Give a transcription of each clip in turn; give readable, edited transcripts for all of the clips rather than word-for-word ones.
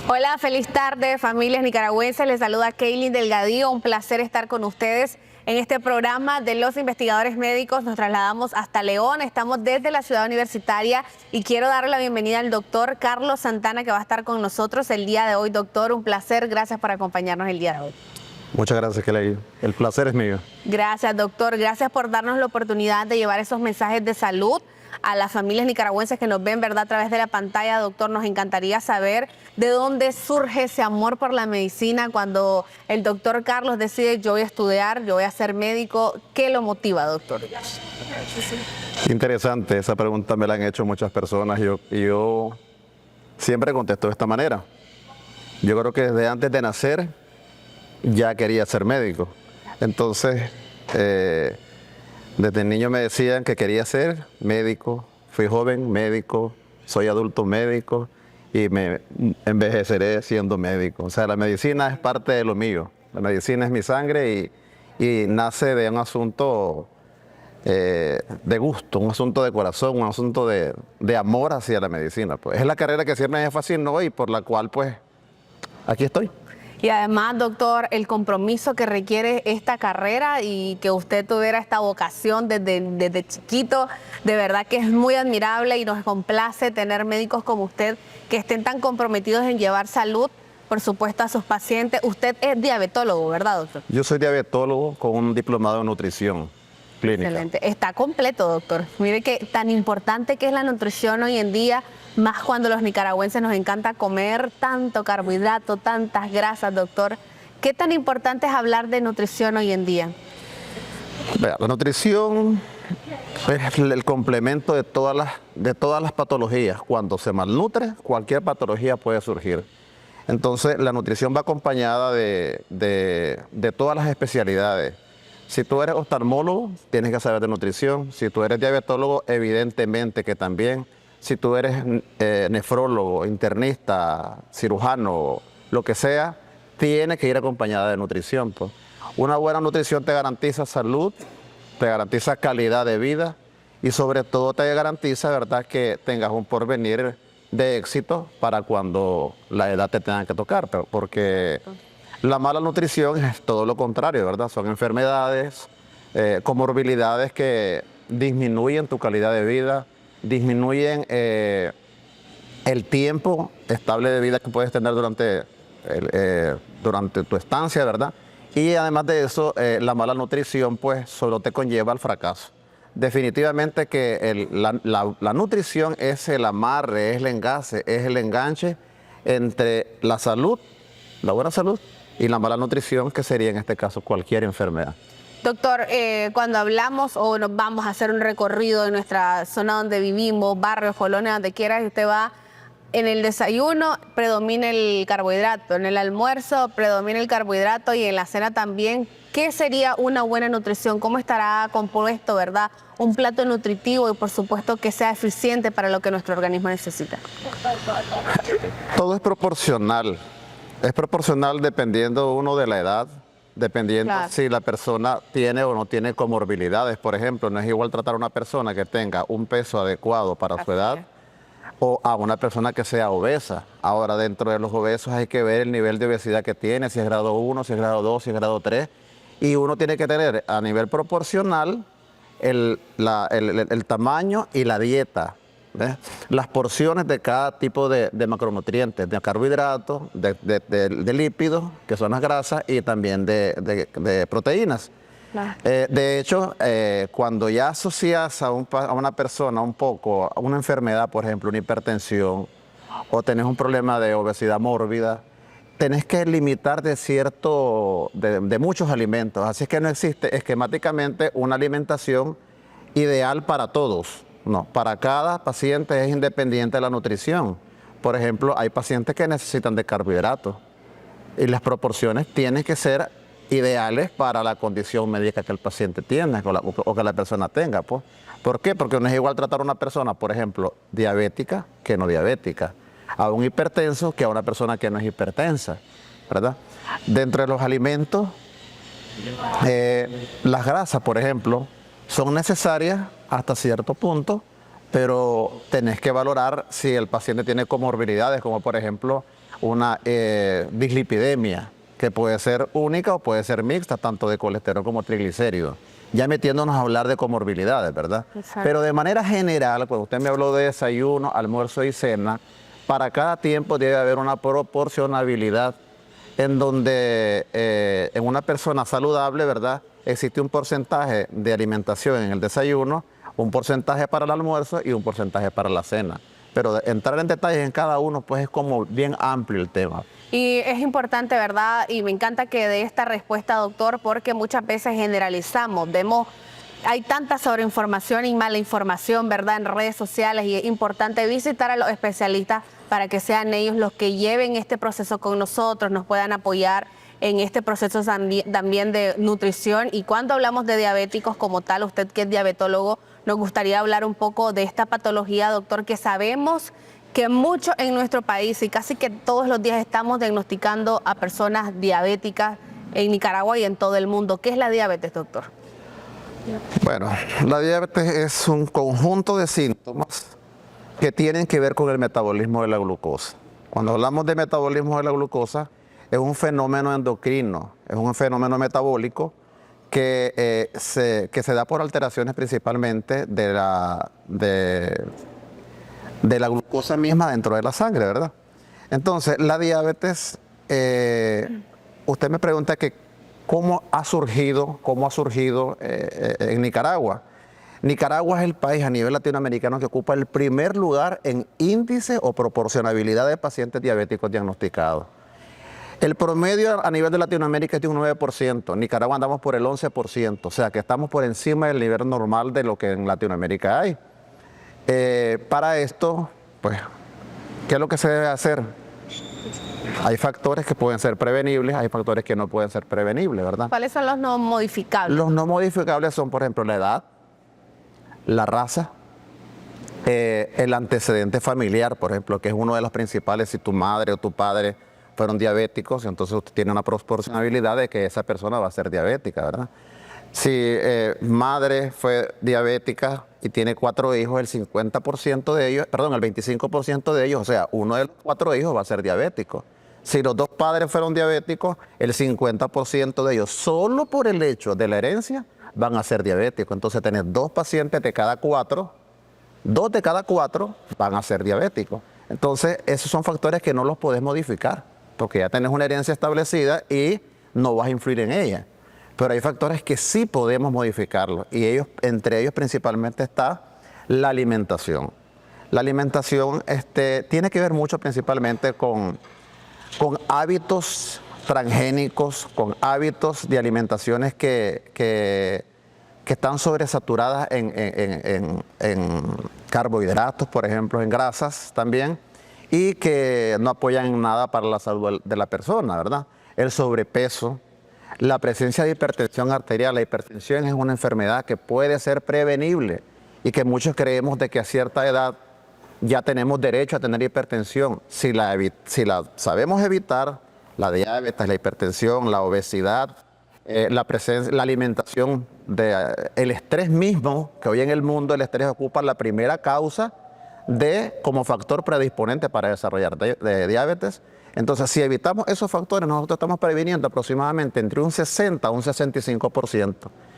Hola, feliz tarde, familias nicaragüenses. Les saluda Kaylin Delgadillo. Un placer estar con ustedes en este programa de los investigadores médicos. Nos trasladamos hasta León. Estamos desde la ciudad universitaria y quiero darle la bienvenida al doctor Carlos Santana, que va a estar con nosotros el día de hoy. Doctor, un placer. Gracias por acompañarnos el día de hoy. Muchas gracias, Kelly. El placer es mío. Gracias, doctor. Gracias por darnos la oportunidad de llevar esos mensajes de salud a las familias nicaragüenses que nos ven, ¿verdad?, a través de la pantalla. Doctor, nos encantaría saber de dónde surge ese amor por la medicina cuando el doctor Carlos decide: yo voy a estudiar, yo voy a ser médico. ¿Qué lo motiva, doctor? Interesante, esa pregunta me la han hecho muchas personas y yo siempre contesto de esta manera. Yo creo que desde antes de nacer ya quería ser médico. Entonces, desde niño me decían que quería ser médico. Fui joven médico, soy adulto médico y me envejeceré siendo médico. O sea, la medicina es parte de lo mío. La medicina es mi sangre y nace de un asunto de gusto, un asunto de corazón, un asunto de amor hacia la medicina. Pues es la carrera que siempre me fascinó y por la cual, pues, aquí estoy. Y además, doctor, el compromiso que requiere esta carrera y que usted tuviera esta vocación desde chiquito, de verdad que es muy admirable y nos complace tener médicos como usted que estén tan comprometidos en llevar salud, por supuesto, a sus pacientes. Usted es diabetólogo, ¿verdad, doctor? Yo soy diabetólogo con un diplomado en nutrición clínica. Excelente. Está completo, doctor. Mire que tan importante que es la nutrición hoy en día, más cuando los nicaragüenses nos encanta comer tanto carbohidrato, tantas grasas, doctor. ¿Qué tan importante es hablar de nutrición hoy en día? Vea, la nutrición es el complemento de todas las patologías. Cuando se malnutre, cualquier patología puede surgir. Entonces, la nutrición va acompañada de todas las especialidades. Si tú eres oftalmólogo, tienes que saber de nutrición. Si tú eres diabetólogo, evidentemente que también. Si tú eres nefrólogo, internista, cirujano, lo que sea, tiene que ir acompañada de nutrición, pues. Una buena nutrición te garantiza salud, te garantiza calidad de vida y sobre todo te garantiza, ¿verdad?, que tengas un porvenir de éxito para cuando la edad te tenga que tocar, porque la mala nutrición es todo lo contrario, ¿verdad? Son enfermedades, comorbilidades que disminuyen tu calidad de vida, disminuyen el tiempo estable de vida que puedes tener durante tu estancia, ¿verdad? Y además de eso, la mala nutrición pues solo te conlleva al fracaso. Definitivamente que la nutrición es el amarre, es el enlace, es el enganche entre la salud, la buena salud, y la mala nutrición, que sería en este caso cualquier enfermedad. Doctor, cuando hablamos o nos vamos a hacer un recorrido en nuestra zona donde vivimos, barrios, colonias, donde quiera, y usted va, en el desayuno predomina el carbohidrato, en el almuerzo predomina el carbohidrato y en la cena también. ¿Qué sería una buena nutrición? ¿Cómo estará compuesto, verdad, un plato nutritivo y por supuesto que sea eficiente para lo que nuestro organismo necesita? Todo es proporcional dependiendo uno de la edad, dependiendo si la persona tiene o no tiene comorbilidades. Por ejemplo, no es igual tratar a una persona que tenga un peso adecuado para su edad o a una persona que sea obesa. Ahora, dentro de los obesos hay que ver el nivel de obesidad que tiene, si es grado 1, si es grado 2, si es grado 3. Y uno tiene que tener a nivel proporcional el tamaño y la dieta, ¿ves? Las porciones de cada tipo de macronutrientes, de carbohidratos, de lípidos, que son las grasas, y también de proteínas. Claro. De hecho, cuando ya asocias a una persona un poco a una enfermedad, por ejemplo, una hipertensión, o tenés un problema de obesidad mórbida, tenés que limitar de muchos alimentos. Así es que no existe esquemáticamente una alimentación ideal para todos. No, para cada paciente es independiente de la nutrición. Por ejemplo, hay pacientes que necesitan de carbohidratos y las proporciones tienen que ser ideales para la condición médica que el paciente tiene o que la persona tenga, pues. ¿Por qué? Porque no es igual tratar a una persona, por ejemplo, diabética que no diabética, a un hipertenso que a una persona que no es hipertensa, ¿verdad? Dentro de los alimentos, las grasas, por ejemplo, son necesarias hasta cierto punto, pero tenés que valorar si el paciente tiene comorbilidades, como por ejemplo una dislipidemia, que puede ser única o puede ser mixta, tanto de colesterol como triglicéridos. Ya metiéndonos a hablar de comorbilidades, ¿verdad? Exacto. Pero de manera general, cuando usted me habló de desayuno, almuerzo y cena, para cada tiempo debe haber una proporcionabilidad en donde en una persona saludable, ¿verdad?, existe un porcentaje de alimentación en el desayuno, un porcentaje para el almuerzo y un porcentaje para la cena. Pero entrar en detalles en cada uno, pues es como bien amplio el tema. Y es importante, ¿verdad? Y me encanta que dé esta respuesta, doctor, porque muchas veces generalizamos, hay tanta sobreinformación y mala información, ¿verdad?, en redes sociales, y es importante visitar a los especialistas para que sean ellos los que lleven este proceso con nosotros, nos puedan apoyar en este proceso también de nutrición. Y cuando hablamos de diabéticos como tal, usted que es diabetólogo, nos gustaría hablar un poco de esta patología, doctor, que sabemos que mucho en nuestro país y casi que todos los días estamos diagnosticando a personas diabéticas en Nicaragua y en todo el mundo. ¿Qué es la diabetes, doctor? Bueno, la diabetes es un conjunto de síntomas que tienen que ver con el metabolismo de la glucosa. Cuando hablamos de metabolismo de la glucosa, es un fenómeno endocrino, es un fenómeno metabólico que se da por alteraciones principalmente de la glucosa misma dentro de la sangre, ¿verdad? Entonces, la diabetes, usted me pregunta que cómo ha surgido en Nicaragua. Nicaragua es el país a nivel latinoamericano que ocupa el primer lugar en índice o proporcionabilidad de pacientes diabéticos diagnosticados. El promedio a nivel de Latinoamérica es de un 9%, en Nicaragua andamos por el 11%, o sea que estamos por encima del nivel normal de lo que en Latinoamérica hay. Para esto, pues, ¿qué es lo que se debe hacer? Hay factores que pueden ser prevenibles, hay factores que no pueden ser prevenibles, ¿verdad? ¿Cuáles son los no modificables? Los no modificables son, por ejemplo, la edad, la raza, el antecedente familiar, por ejemplo, que es uno de los principales. Si tu madre o tu padre fueron diabéticos, entonces usted tiene una proporcionabilidad de que esa persona va a ser diabética, ¿verdad? Si madre fue diabética y tiene 4 hijos, el 50% de ellos, perdón, el 25% de ellos, o sea, uno de los 4 hijos va a ser diabético. Si los 2 padres fueron diabéticos, el 50% de ellos, solo por el hecho de la herencia, van a ser diabéticos. Entonces tenés 2 pacientes de cada 4, 2 de cada 4 van a ser diabéticos. Entonces, esos son factores que no los podés modificar, porque ya tenés una herencia establecida y no vas a influir en ella. Pero hay factores que sí podemos modificarlos, y entre ellos principalmente está la alimentación. La alimentación tiene que ver mucho principalmente con hábitos transgénicos, con hábitos de alimentaciones que están sobresaturadas en carbohidratos, por ejemplo, en grasas también, y que no apoyan en nada para la salud de la persona, ¿verdad? El sobrepeso, la presencia de hipertensión arterial. La hipertensión es una enfermedad que puede ser prevenible y que muchos creemos de que a cierta edad ya tenemos derecho a tener hipertensión. Si la sabemos evitar, la diabetes, la hipertensión, la obesidad, la alimentación, el estrés mismo, que hoy en el mundo el estrés ocupa la primera causa como factor predisponente para desarrollar diabetes. Entonces, si evitamos esos factores, nosotros estamos previniendo aproximadamente entre un 60 a un 65%.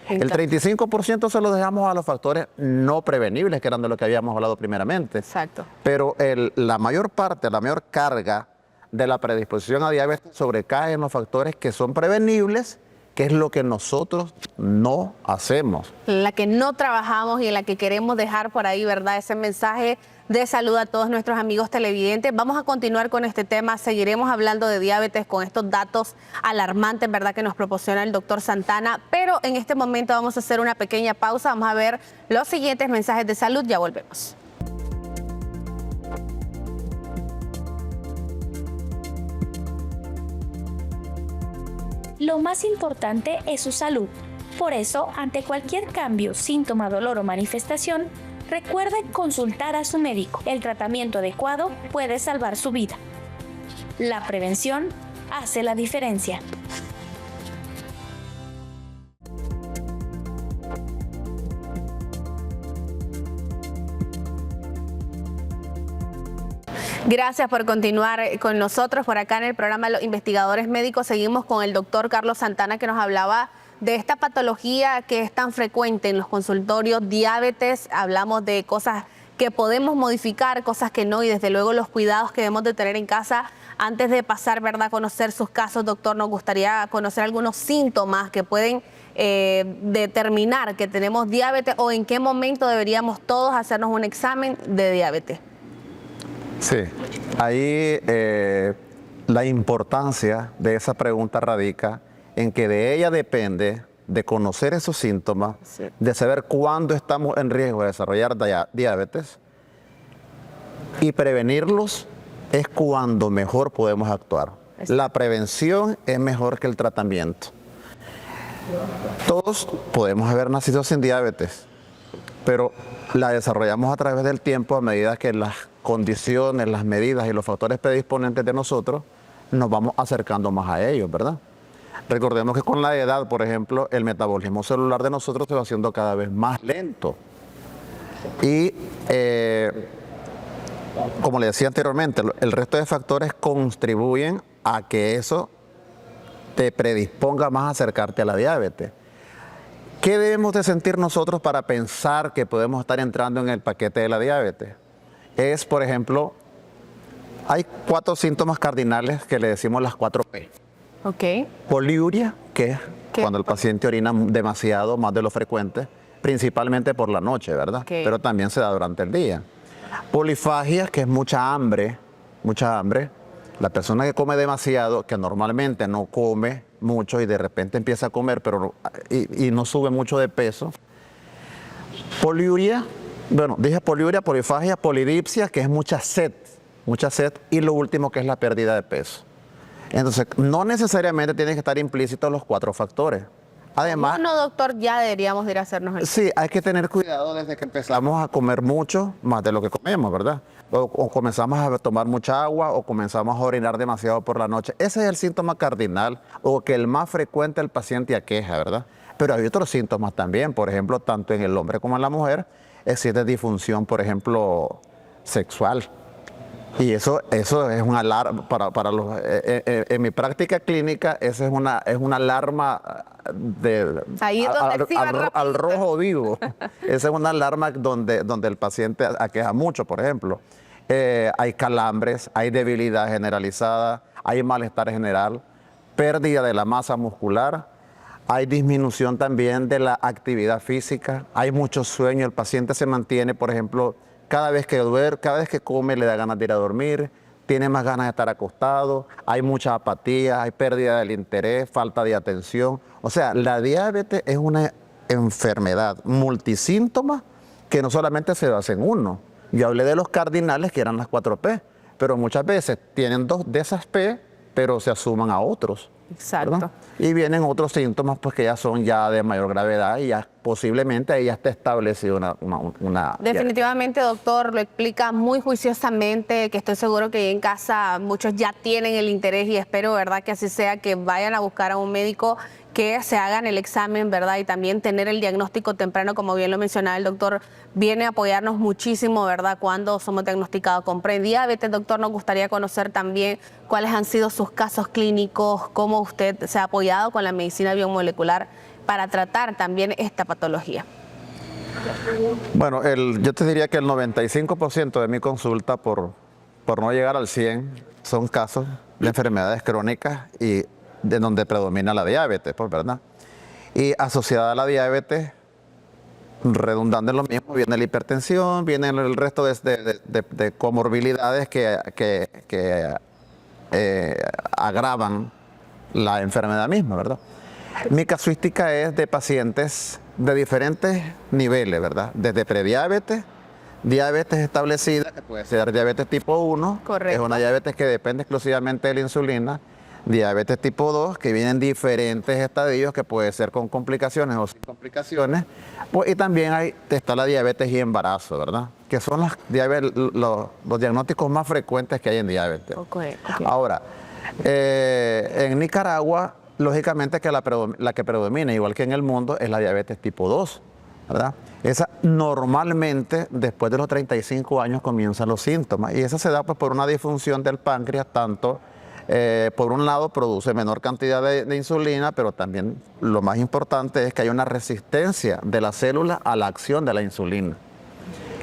El 35% se lo dejamos a los factores no prevenibles, que eran de lo que habíamos hablado primeramente. Exacto. Pero la mayor parte, la mayor carga de la predisposición a diabetes sobrecae en los factores que son prevenibles, que es lo que nosotros no hacemos. La que no trabajamos y en la que queremos dejar por ahí, ¿verdad? Ese mensaje de salud a todos nuestros amigos televidentes. Vamos a continuar con este tema, seguiremos hablando de diabetes con estos datos alarmantes, ¿verdad?, que nos proporciona el doctor Santana, pero en este momento vamos a hacer una pequeña pausa, vamos a ver los siguientes mensajes de salud, ya volvemos. Lo más importante es su salud. Por eso, ante cualquier cambio, síntoma, dolor o manifestación, recuerde consultar a su médico. El tratamiento adecuado puede salvar su vida. La prevención hace la diferencia. Gracias por continuar con nosotros por acá en el programa Los Investigadores Médicos. Seguimos con el doctor Carlos Santana, que nos hablaba de esta patología que es tan frecuente en los consultorios, diabetes. Hablamos de cosas que podemos modificar, cosas que no, y desde luego los cuidados que debemos de tener en casa. Antes de pasar, ¿verdad?, a conocer sus casos, doctor, nos gustaría conocer algunos síntomas que pueden determinar que tenemos diabetes, o en qué momento deberíamos todos hacernos un examen de diabetes. Sí, ahí la importancia de esa pregunta radica en que de ella depende de conocer esos síntomas, sí, de saber cuándo estamos en riesgo de desarrollar diabetes, y prevenirlos es cuando mejor podemos actuar. La prevención es mejor que el tratamiento. Todos podemos haber nacido sin diabetes, pero la desarrollamos a través del tiempo a medida que las condiciones, las medidas y los factores predisponentes de nosotros nos vamos acercando más a ellos, ¿verdad? Recordemos que con la edad, por ejemplo, el metabolismo celular de nosotros se va haciendo cada vez más lento. Y como le decía anteriormente, el resto de factores contribuyen a que eso te predisponga más a acercarte a la diabetes. ¿Qué debemos de sentir nosotros para pensar que podemos estar entrando en el paquete de la diabetes? Es, por ejemplo, hay 4 síntomas cardinales que le decimos las 4P. Ok. Poliuria, que es cuando el paciente orina demasiado, más de lo frecuente, principalmente por la noche, ¿verdad? Okay. Pero también se da durante el día. Polifagia, que es mucha hambre. La persona que come demasiado, que normalmente no come mucho y de repente empieza a comer, pero y no sube mucho de peso. Poliuria, bueno, dije poliuria, polifagia, polidipsia, que es mucha sed, y lo último, que es la pérdida de peso. Entonces, no necesariamente tienen que estar implícitos los 4 factores. Además, no, doctor, ya deberíamos ir a hacernos el... Sí, hay que tener cuidado desde que empezamos a comer mucho, más de lo que comemos, ¿verdad? O comenzamos a tomar mucha agua, o comenzamos a orinar demasiado por la noche. Ese es el síntoma cardinal, o que el más frecuente el paciente aqueja, ¿verdad? Pero hay otros síntomas también, por ejemplo, tanto en el hombre como en la mujer, existe disfunción, por ejemplo, sexual. Y eso es una alarma para los... en mi práctica clínica, esa es una alarma al rojo vivo. Esa es una alarma donde el paciente aqueja mucho, por ejemplo. Hay calambres, hay debilidad generalizada, hay malestar general, pérdida de la masa muscular, hay disminución también de la actividad física, hay mucho sueño, el paciente se mantiene, por ejemplo, cada vez que come le da ganas de ir a dormir, tiene más ganas de estar acostado, hay mucha apatía, hay pérdida del interés, falta de atención. O sea, la diabetes es una enfermedad multisíntoma que no solamente se basa en uno. Yo hablé de los cardinales, que eran las 4P, pero muchas veces tienen 2 de esas P, pero se asuman a otros. Exacto. ¿Verdad? Y vienen otros síntomas, pues, que ya son ya de mayor gravedad, y ya posiblemente ahí ya está establecido una Definitivamente, doctor, lo explica muy juiciosamente, que estoy seguro que en casa muchos ya tienen el interés, y espero, ¿verdad?, que así sea, que vayan a buscar a un médico, que se hagan el examen, ¿verdad?, y también tener el diagnóstico temprano, como bien lo mencionaba el doctor, viene a apoyarnos muchísimo, ¿verdad?, cuando somos diagnosticados con prediabetes. Doctor, nos gustaría conocer también cuáles han sido sus casos clínicos, cómo usted se ha apoyado con la medicina biomolecular para tratar también esta patología. Bueno, yo te diría que el 95% de mi consulta, por no llegar al 100, son casos de enfermedades crónicas y de donde predomina la diabetes, pues, ¿verdad? Y asociada a la diabetes, redundando en lo mismo, viene la hipertensión, viene el resto de comorbilidades que agravan la enfermedad misma, ¿verdad? Mi casuística es de pacientes de diferentes niveles, ¿verdad? Desde prediabetes, diabetes establecida, que puede ser diabetes tipo 1, correcto, es una diabetes que depende exclusivamente de la insulina, diabetes tipo 2, que vienen diferentes estadios, que puede ser con complicaciones o sin complicaciones, pues, y también está la diabetes y embarazo, ¿verdad? Que son los diagnósticos más frecuentes que hay en diabetes. Okay. Ahora, en Nicaragua, lógicamente que la que predomina, igual que en el mundo, es la diabetes tipo 2, ¿verdad? Esa normalmente después de los 35 años comienzan los síntomas y esa se da pues, por una disfunción del páncreas, tanto por un lado produce menor cantidad de insulina, pero también lo más importante es que hay una resistencia de la célula a la acción de la insulina.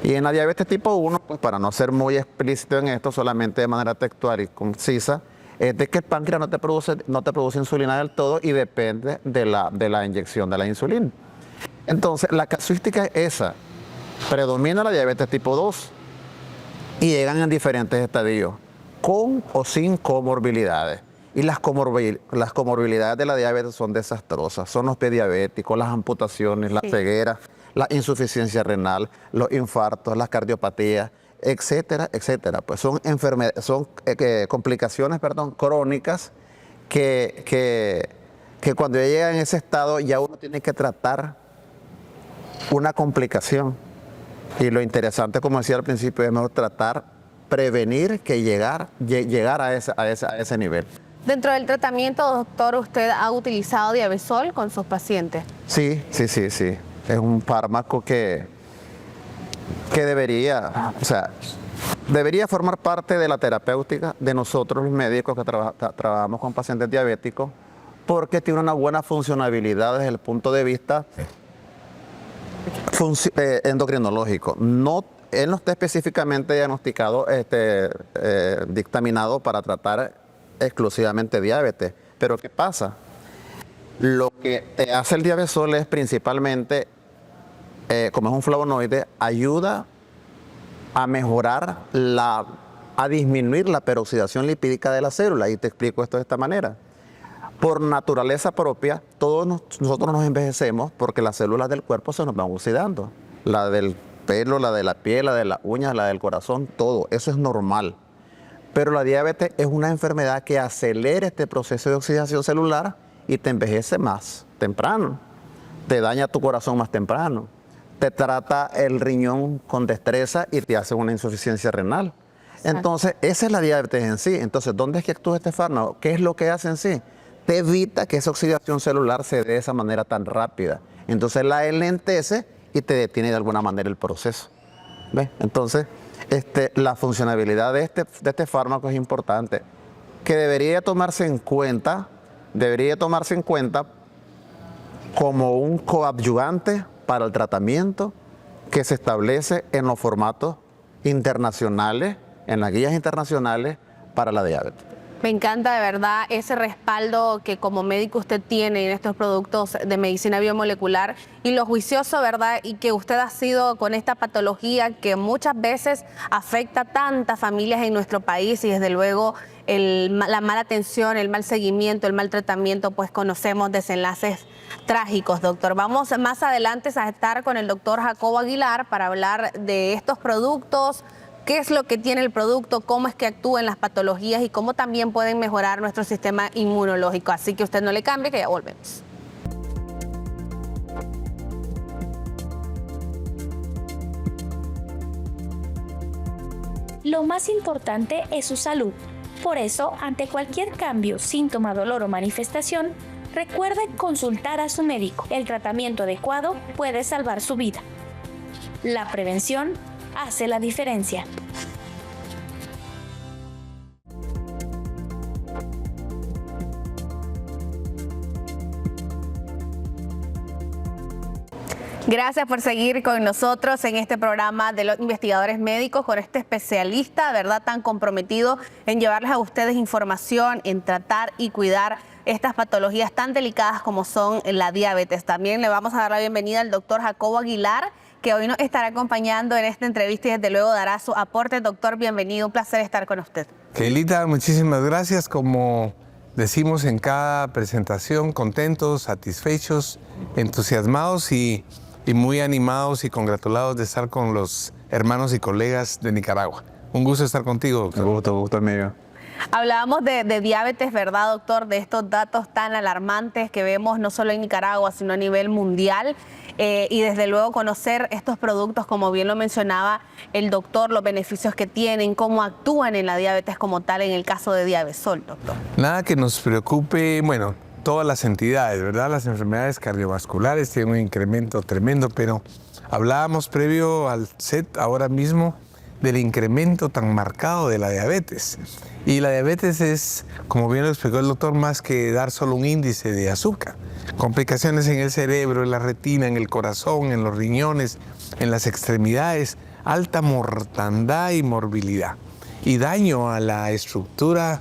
Y en la diabetes tipo 1, pues para no ser muy explícito en esto, solamente de manera textual y concisa, es de que el páncreas no te produce insulina del todo y depende de la inyección de la insulina. Entonces, la casuística es esa. Predomina la diabetes tipo 2 y llegan en diferentes estadios, con o sin comorbilidades. Y las comorbilidades de la diabetes son desastrosas. Son los prediabéticos, las amputaciones, las cegueras, la insuficiencia renal, los infartos, las cardiopatías, etcétera, etcétera. Pues son complicaciones, crónicas que cuando ya llega en ese estado ya uno tiene que tratar una complicación. Y lo interesante, como decía al principio, es mejor prevenir que llegar a ese nivel. Dentro del tratamiento, doctor, ¿usted ha utilizado Diabesol con sus pacientes? Sí. Es un fármaco que debería formar parte de la terapéutica de nosotros los médicos que trabajamos con pacientes diabéticos, porque tiene una buena funcionabilidad desde el punto de vista endocrinológico. Él no está específicamente diagnosticado, dictaminado para tratar exclusivamente diabetes. Pero ¿qué pasa? Lo que te hace el Diabesol es principalmente, como es un flavonoide, ayuda a mejorar a disminuir la peroxidación lipídica de la célula. Y te explico esto de esta manera. Por naturaleza propia, todos nosotros nos envejecemos porque las células del cuerpo se nos van oxidando. La del pelo, la de la piel, la de las uñas, la del corazón, todo. Eso es normal. Pero la diabetes es una enfermedad que acelera este proceso de oxidación celular y te envejece más temprano. Te daña tu corazón más temprano. Te trata el riñón con destreza y te hace una insuficiencia renal. Entonces, esa es la diabetes en sí. Entonces, ¿dónde es que actúa este fármaco? ¿Qué es lo que hace en sí? Te evita que esa oxidación celular se dé de esa manera tan rápida. Entonces la enlentece y te detiene de alguna manera el proceso. ¿Ves? Entonces, la funcionalidad de este fármaco es importante, que debería tomarse en cuenta como un coadyuvante para el tratamiento que se establece en los formatos internacionales, en las guías internacionales para la diabetes. Me encanta de verdad ese respaldo que como médico usted tiene en estos productos de medicina biomolecular y lo juicioso, ¿verdad? Y que usted ha sido con esta patología que muchas veces afecta a tantas familias en nuestro país y desde luego la mala atención, el mal seguimiento, el mal tratamiento, pues conocemos desenlaces trágicos, doctor. Vamos más adelante a estar con el doctor Jacobo Aguilar para hablar de estos productos, qué es lo que tiene el producto, cómo es que actúa en las patologías y cómo también pueden mejorar nuestro sistema inmunológico. Así que usted no le cambie, que ya volvemos. Lo más importante es su salud. Por eso, ante cualquier cambio, síntoma, dolor o manifestación, recuerde consultar a su médico. El tratamiento adecuado puede salvar su vida. La prevención hace la diferencia. Gracias por seguir con nosotros en este programa de los investigadores médicos con este especialista, ¿verdad?, tan comprometido en llevarles a ustedes información, en tratar y cuidar estas patologías tan delicadas como son la diabetes. También le vamos a dar la bienvenida al doctor Jacobo Aguilar, que hoy nos estará acompañando en esta entrevista y desde luego dará su aporte. Doctor, bienvenido, un placer estar con usted. Keilita, muchísimas gracias. Como decimos en cada presentación, contentos, satisfechos, entusiasmados y muy animados y congratulados de estar con los hermanos y colegas de Nicaragua. Un gusto estar contigo, doctor. Un gusto amigo. Hablábamos de diabetes, ¿verdad, doctor? De estos datos tan alarmantes que vemos no solo en Nicaragua, sino a nivel mundial. Y desde luego conocer estos productos, como bien lo mencionaba el doctor, los beneficios que tienen, cómo actúan en la diabetes como tal, en el caso de Diabesol, doctor. Nada que nos preocupe, bueno, todas las entidades, ¿verdad? Las enfermedades cardiovasculares tienen un incremento tremendo, pero Hablábamos previo al set ahora mismo del incremento tan marcado de la diabetes. Y la diabetes es, como bien lo explicó el doctor, más que dar solo un índice de azúcar. Complicaciones en el cerebro, en la retina, en el corazón, en los riñones, en las extremidades, alta mortandad y morbilidad. Y daño a la estructura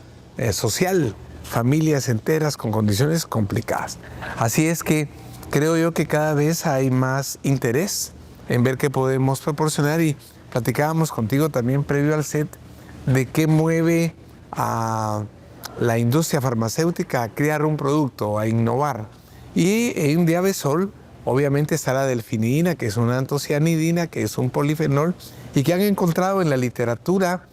social, familias enteras con condiciones complicadas. Así es que creo yo que cada vez hay más interés en ver qué podemos proporcionar, y platicábamos contigo también previo al set de qué mueve a la industria farmacéutica a crear un producto, a innovar. Y en Diabesol obviamente está la delfinidina, que es una antocianidina, que es un polifenol, y que han encontrado en la literatura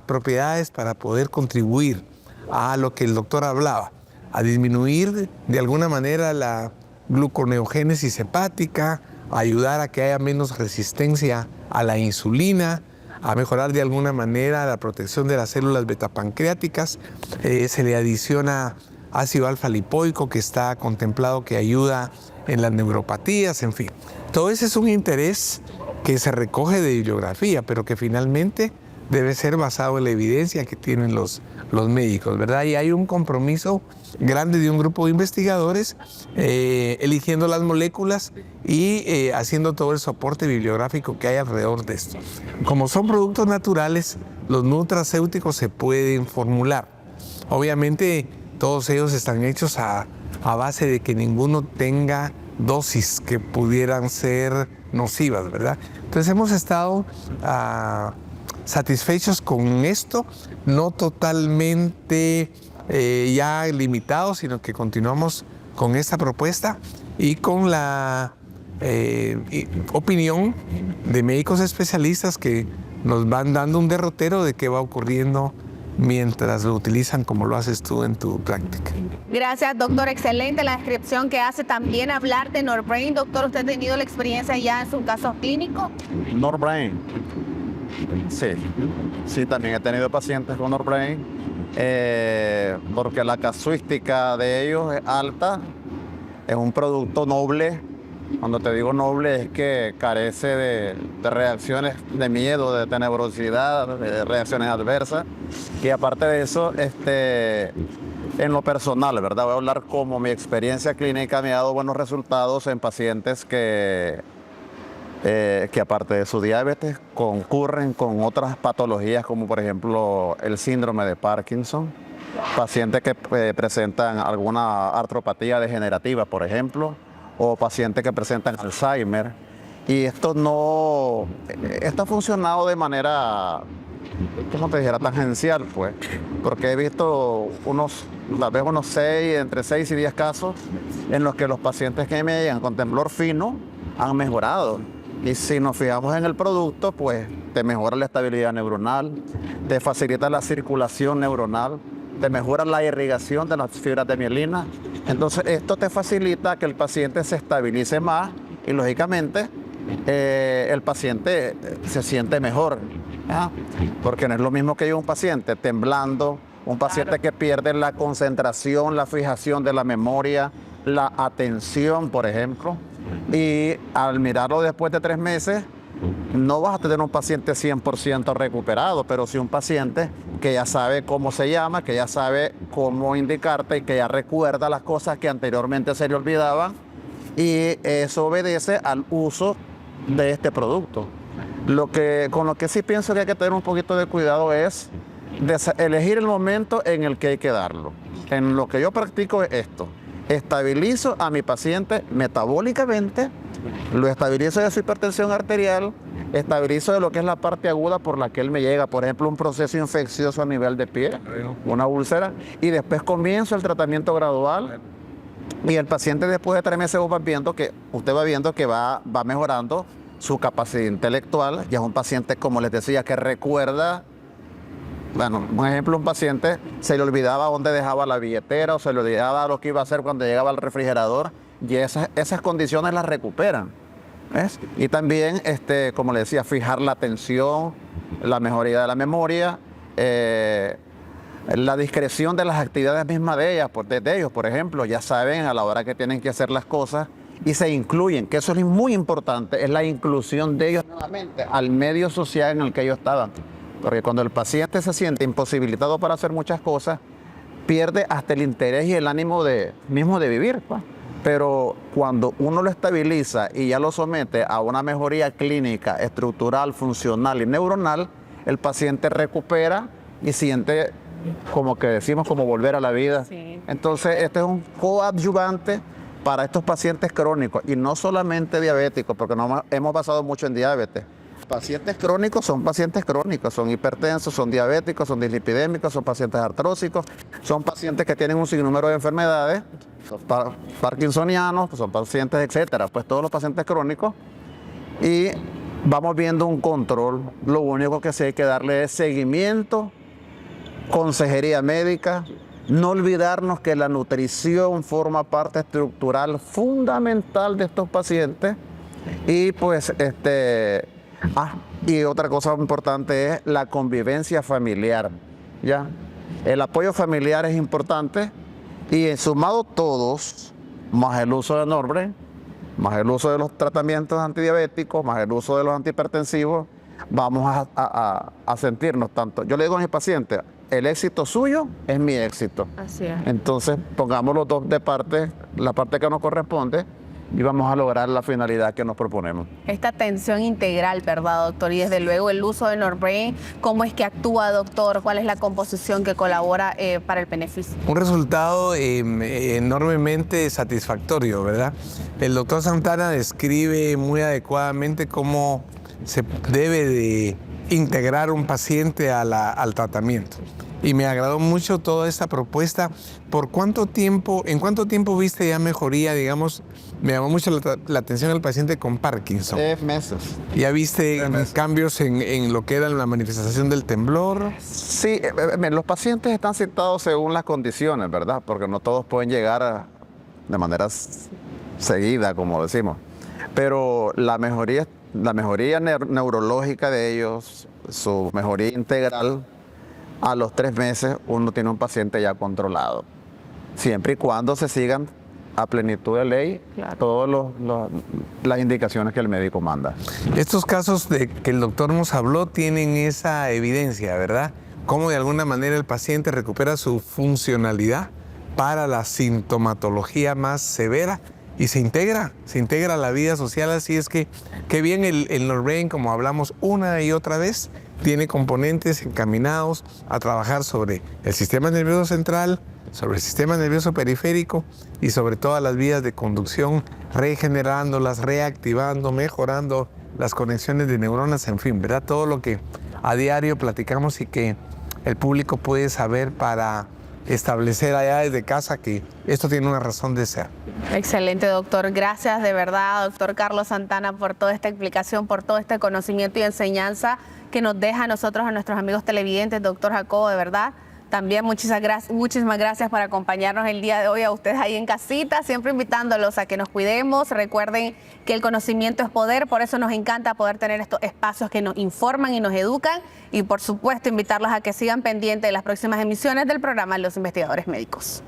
propiedades para poder contribuir a lo que el doctor hablaba, a disminuir de alguna manera la gluconeogénesis hepática, a ayudar a que haya menos resistencia a la insulina, a mejorar de alguna manera la protección de las células betapancreáticas. Se le adiciona ácido alfa lipoico, que está contemplado que ayuda en las neuropatías, en fin. Todo ese es un interés que se recoge de bibliografía, pero que finalmente debe ser basado en la evidencia que tienen los médicos, ¿verdad? Y hay un compromiso grande de un grupo de investigadores eligiendo las moléculas y haciendo todo el soporte bibliográfico que hay alrededor de esto. Como son productos naturales, los nutracéuticos se pueden formular. Obviamente todos ellos están hechos a base de que ninguno tenga dosis que pudieran ser nocivas, ¿verdad? Entonces hemos estado satisfechos con esto, no totalmente ya limitados, sino que continuamos con esta propuesta y con la opinión de médicos especialistas que nos van dando un derrotero de qué va ocurriendo mientras lo utilizan como lo haces tú en tu práctica. Gracias, doctor. Excelente la descripción que hace. También hablar de Norbrain. Doctor, ¿usted ha tenido la experiencia ya en su caso clínico? Norbrain. Sí, también he tenido pacientes con Norbrain, porque la casuística de ellos es alta, es un producto noble. Cuando te digo noble es que carece de reacciones de miedo, de tenebrosidad, de reacciones adversas. Y aparte de eso, en lo personal, ¿verdad? Voy a hablar como mi experiencia clínica me ha dado buenos resultados en pacientes que aparte de su diabetes concurren con otras patologías, como por ejemplo el síndrome de Parkinson, pacientes que presentan alguna artropatía degenerativa, por ejemplo, o pacientes que presentan Alzheimer. Y esto ha funcionado de manera, ¿cómo te dijera?, tangencial, pues, porque he visto entre 6 y 10 casos en los que los pacientes que me llegan con temblor fino han mejorado. Y si nos fijamos en el producto, pues te mejora la estabilidad neuronal, te facilita la circulación neuronal, te mejora la irrigación de las fibras de mielina. Entonces esto te facilita que el paciente se estabilice más y lógicamente el paciente se siente mejor, ¿ya? Porque no es lo mismo que un paciente temblando, un paciente que pierde la concentración, la fijación de la memoria, la atención, por ejemplo. Y al mirarlo después de 3 meses, no vas a tener un paciente 100% recuperado, pero sí un paciente que ya sabe cómo se llama, que ya sabe cómo indicarte y que ya recuerda las cosas que anteriormente se le olvidaban, y eso obedece al uso de este producto. Con lo que sí pienso que hay que tener un poquito de cuidado es elegir el momento en el que hay que darlo. En lo que yo practico es esto: estabilizo a mi paciente metabólicamente, lo estabilizo de su hipertensión arterial, estabilizo de lo que es la parte aguda por la que él me llega, por ejemplo, un proceso infeccioso a nivel de piel, una úlcera, y después comienzo el tratamiento gradual. Y el paciente después de 3 meses usted va viendo que va mejorando su capacidad intelectual. Ya es un paciente, como les decía, que recuerda. Bueno, un ejemplo, un paciente se le olvidaba dónde dejaba la billetera o se le olvidaba lo que iba a hacer cuando llegaba al refrigerador, y esas condiciones las recuperan, ¿ves? Y también, como le decía, fijar la atención, la mejoría de la memoria, la discreción de las actividades mismas de ellos, por ejemplo, ya saben a la hora que tienen que hacer las cosas y se incluyen, que eso es muy importante, es la inclusión de ellos nuevamente al medio social en el que ellos estaban. Porque cuando el paciente se siente imposibilitado para hacer muchas cosas, pierde hasta el interés y el ánimo mismo de vivir, pues. Pero cuando uno lo estabiliza y ya lo somete a una mejoría clínica, estructural, funcional y neuronal, el paciente recupera y siente, como que decimos, como volver a la vida. Sí. Entonces, este es un coadyuvante para estos pacientes crónicos, y no solamente diabéticos, porque no hemos basado mucho en diabetes. Pacientes crónicos, son hipertensos, son diabéticos, son dislipidémicos, son pacientes artrósicos, son pacientes que tienen un sinnúmero de enfermedades, son parkinsonianos, son pacientes, etcétera, pues todos los pacientes crónicos, y vamos viendo un control. Lo único que sí hay que darle es seguimiento, consejería médica. No olvidarnos que la nutrición forma parte estructural fundamental de estos pacientes. Y pues y otra cosa importante es la convivencia familiar, ¿ya? El apoyo familiar es importante, y sumado todos, más el uso de Norbrain, más el uso de los tratamientos antidiabéticos, más el uso de los antihipertensivos, vamos a sentirnos tanto. Yo le digo a mis pacientes, el éxito suyo es mi éxito. Así es. Entonces, pongamos los dos de parte, la parte que nos corresponde, y vamos a lograr la finalidad que nos proponemos. Esta atención integral, ¿verdad, doctor? Y desde luego el uso de Norbrain, ¿cómo es que actúa, doctor? ¿Cuál es la composición que colabora para el beneficio? Un resultado enormemente satisfactorio, ¿verdad? El doctor Santana describe muy adecuadamente cómo se debe de integrar un paciente al tratamiento. Y me agradó mucho toda esta propuesta. ¿En cuánto tiempo viste ya mejoría, digamos? Me llamó mucho la atención el paciente con Parkinson. 3 meses. ¿Ya viste cambios en lo que era la manifestación del temblor? Sí, los pacientes están citados según las condiciones, ¿verdad? Porque no todos pueden llegar de manera seguida, como decimos. Pero la mejoría neurológica de ellos, su mejoría integral, a los 3 meses uno tiene un paciente ya controlado. Siempre y cuando se sigan a plenitud de ley, claro, todas las indicaciones que el médico manda. Estos casos de que el doctor nos habló tienen esa evidencia, ¿verdad? Cómo de alguna manera el paciente recupera su funcionalidad para la sintomatología más severa y se integra a la vida social. Así es que qué bien el Norbrain, como hablamos una y otra vez, tiene componentes encaminados a trabajar sobre el sistema nervioso central, sobre el sistema nervioso periférico y sobre todas las vías de conducción, regenerándolas, reactivando, mejorando las conexiones de neuronas, en fin, ¿verdad? Todo lo que a diario platicamos y que el público puede saber para establecer allá desde casa que esto tiene una razón de ser. Excelente, doctor. Gracias de verdad, doctor Carlos Santana, por toda esta explicación, por todo este conocimiento y enseñanza que nos deja a nosotros, a nuestros amigos televidentes. Doctor Jacobo, de verdad, también muchísimas gracias por acompañarnos el día de hoy, a ustedes ahí en casita, siempre invitándolos a que nos cuidemos. Recuerden que el conocimiento es poder, por eso nos encanta poder tener estos espacios que nos informan y nos educan, y por supuesto invitarlos a que sigan pendientes de las próximas emisiones del programa Los Investigadores Médicos.